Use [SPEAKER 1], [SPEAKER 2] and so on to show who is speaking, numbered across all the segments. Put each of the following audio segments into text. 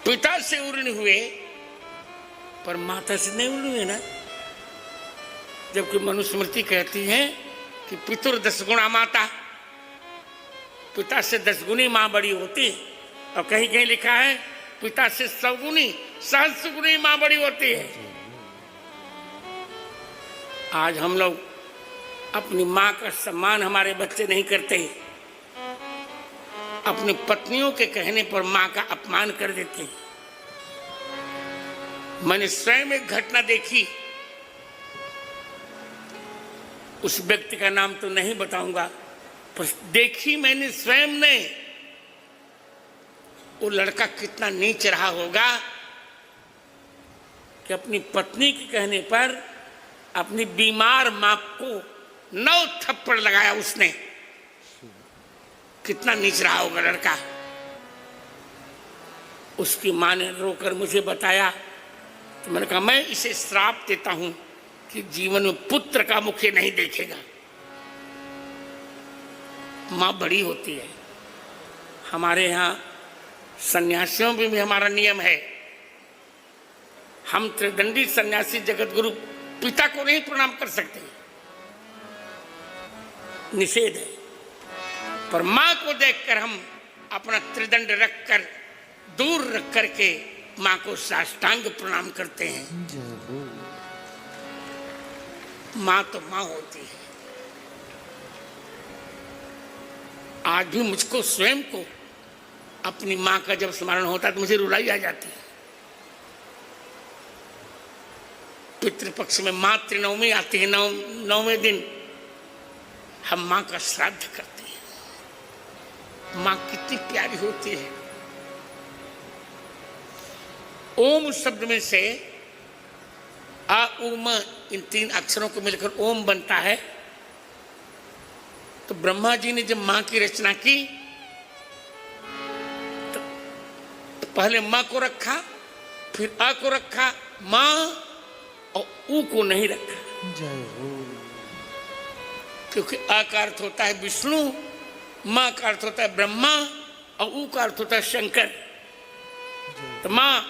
[SPEAKER 1] पिता से उर्ण हुए पर माता से नहीं उर्ण हुए ना। जबकि मनुस्मृति कहती है कि पितुर 10 गुणा माता, पिता से 10 गुनी मां बड़ी होती। और कहीं कहीं लिखा है पिता से 100 गुनी सहस्र गुनी मां बड़ी होती है। आज हम लोग अपनी मां का सम्मान हमारे बच्चे नहीं करते, अपनी पत्नियों के कहने पर मां का अपमान कर देते। मैंने स्वयं एक घटना देखी, उस व्यक्ति का नाम तो नहीं बताऊंगा, पर देखी मैंने स्वयं ने। वो लड़का कितना नीच रहा होगा कि अपनी पत्नी के कहने पर अपनी बीमार मां को 9 थप्पड़ लगाया उसने। कितना नीच रहा होगा लड़का। उसकी मां ने रोकर मुझे बताया, तो मैंने कहा मैं इसे श्राप देता हूं कि जीवन में पुत्र का मुख नहीं देखेगा। मां बड़ी होती है। हमारे यहाँ सन्यासियों में भी हमारा नियम है, हम त्रिदंडी सन्यासी जगत गुरु पिता को नहीं प्रणाम कर सकते, निषेध है। पर मां को देखकर हम अपना त्रिदंड रखकर दूर रख करके मां को साष्टांग प्रणाम करते हैं। मां तो मां होती है। आज भी मुझको स्वयं को अपनी मां का जब स्मरण होता है तो मुझे रुलाई आ जाती है। पितृपक्ष में मातृनवमी आती है, 9वें दिन हम मां का श्राद्ध करते हैं। मां कितनी प्यारी होती है। ओम शब्द में से आ उम इन 3 अक्षरों को मिलकर ओम बनता है। तो ब्रह्मा जी ने जब मां की रचना की तो पहले मां को रखा, फिर आ को रखा, मां, और ऊ को नहीं रखा। क्योंकि आ का अर्थ होता है विष्णु, मां का अर्थ होता है ब्रह्मा, और ऊ का अर्थ होता है शंकर। तो मां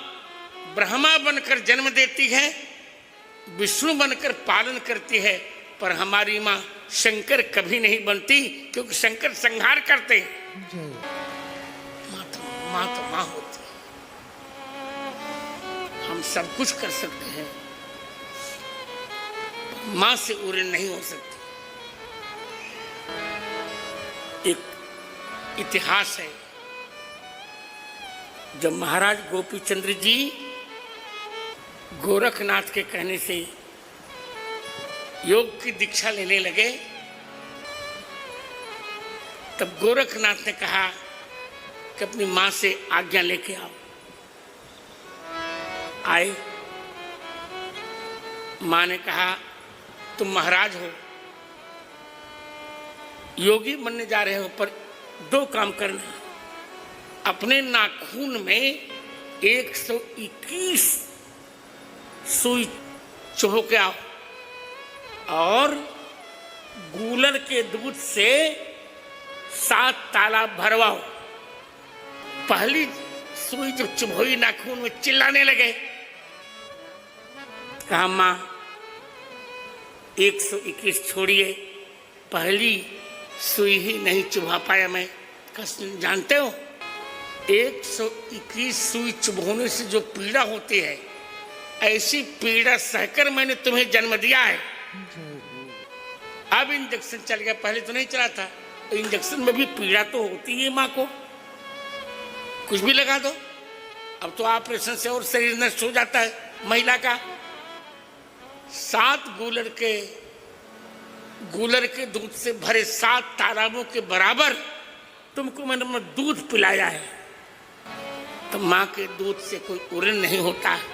[SPEAKER 1] ब्रह्मा बनकर जन्म देती है, विष्णु बनकर पालन करती है, पर हमारी मां शंकर कभी नहीं बनती, क्योंकि शंकर संहार करते हैं। मां तो मां होती है। हम सब कुछ कर सकते हैं, मां से उर्ण नहीं हो सकती। एक इतिहास है, जब महाराज गोपीचंद्र जी गोरखनाथ के कहने से योग की दीक्षा लेने लगे, तब गोरखनाथ ने कहा कि अपनी मां से आज्ञा लेके आओ। आए, मां ने कहा तुम महाराज हो, योगी बनने जा रहे हो, पर 2 काम करना। अपने नाखून में 121 सुई चुभो के आओ, और गूलर के दूध से 7 तालाब भरवाओ। पहली सुई जब चुभोई नाखून में चिल्लाने लगे, कहा मां 121 छोड़िए, पहली सुई ही नहीं चुभा पाया मैं। जानते हो 121 सुई चुभोने से जो पीड़ा होती है, ऐसी पीड़ा सहकर मैंने तुम्हें जन्म दिया है। अब इंजेक्शन चल गया, पहले तो नहीं चला था। इंजेक्शन में भी पीड़ा तो होती है मां को, कुछ भी लगा दो। अब तो ऑपरेशन से और शरीर नष्ट हो जाता है महिला का। 7 गूलर के दूध से भरे 7 तालाबों के बराबर तुमको मैंने दूध पिलाया है। तो मां के दूध से कोई उर्ण नहीं होता है।